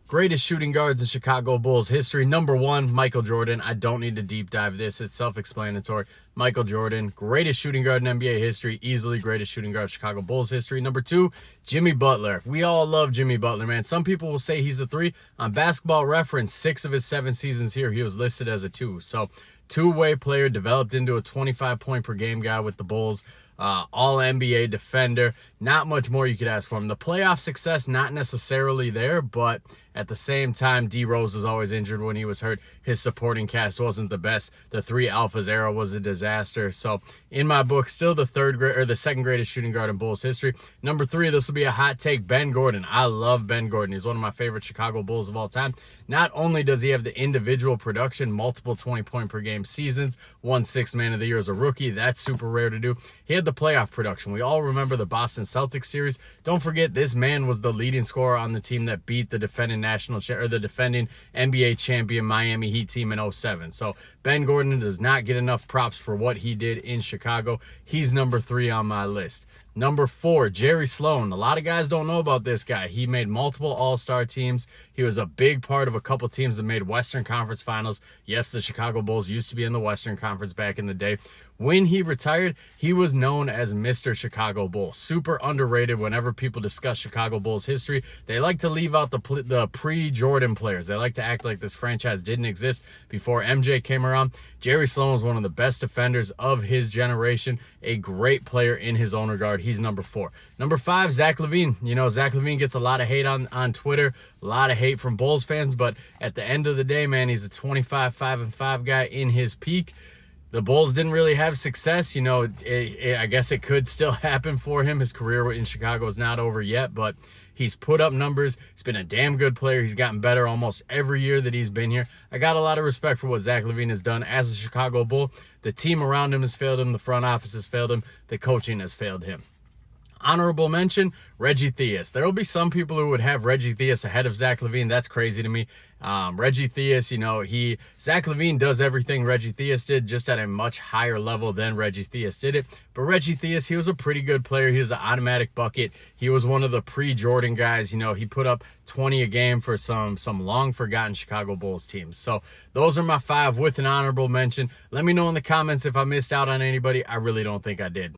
Greatest shooting guards in Chicago Bulls history. Number one, Michael Jordan. I don't need to deep dive this. It's self-explanatory. Michael Jordan, greatest shooting guard in NBA history. Easily greatest shooting guard in Chicago Bulls history. Number two, Jimmy Butler. We all love Jimmy Butler, man. Some people will say he's a three. On Basketball Reference, 6 of his 7 seasons here, he was listed as a 2. So, two-way player, developed into a 25-point-per-game guy with the Bulls. All-NBA defender. Not much more you could ask for him. The playoff success, not necessarily there, but at the same time, D Rose was always injured when he was hurt. His supporting cast wasn't the best. The 3 Alphas era was a disaster. So, in my book, still the second greatest shooting guard in Bulls history. Number 3, this will be a hot take, Ben Gordon. I love Ben Gordon. He's one of my favorite Chicago Bulls of all time. Not only does he have the individual production, multiple 20-point-per-game seasons, won 6th Man of the Year as a rookie. That's super rare to do. He had the playoff production. We all remember the Boston Celtics series. Don't forget, this man was the leading scorer on the team that beat the defending NBA champion Miami Heat team in 07. So Ben Gordon does not get enough props for what he did in Chicago. He's number 3 on my list. Number 4, Jerry Sloan. A lot of guys don't know about this guy. He made multiple All-Star teams. He was a big part of a couple teams that made Western Conference Finals. Yes, the Chicago Bulls used to be in the Western Conference back in the day. When he retired, he was known as Mr. Chicago Bull. Super underrated whenever people discuss Chicago Bulls history. They like to leave out the pre-Jordan players. They like to act like this franchise didn't exist before MJ came around. Jerry Sloan was one of the best defenders of his generation. A great player in his own regard. He's number 4. Number 5, Zach LaVine. You know, Zach LaVine gets a lot of hate on Twitter, a lot of hate from Bulls fans, but at the end of the day, man, he's a 25-5-5 guy in his peak. The Bulls didn't really have success. You know, I guess it could still happen for him. His career in Chicago is not over yet, but he's put up numbers. He's been a damn good player. He's gotten better almost every year that he's been here. I got a lot of respect for what Zach LaVine has done as a Chicago Bull. The team around him has failed him. The front office has failed him. The coaching has failed him. Honorable mention, Reggie Theus. There will be some people who would have Reggie Theus ahead of Zach LaVine. That's crazy to me. Reggie Theus, you know, Zach LaVine does everything Reggie Theus did, just at a much higher level than Reggie Theus did it. But Reggie Theus, he was a pretty good player. He was an automatic bucket. He was one of the pre-Jordan guys. You know, he put up 20 a game for some long-forgotten Chicago Bulls teams. So those are my 5 with an honorable mention. Let me know in the comments if I missed out on anybody. I really don't think I did.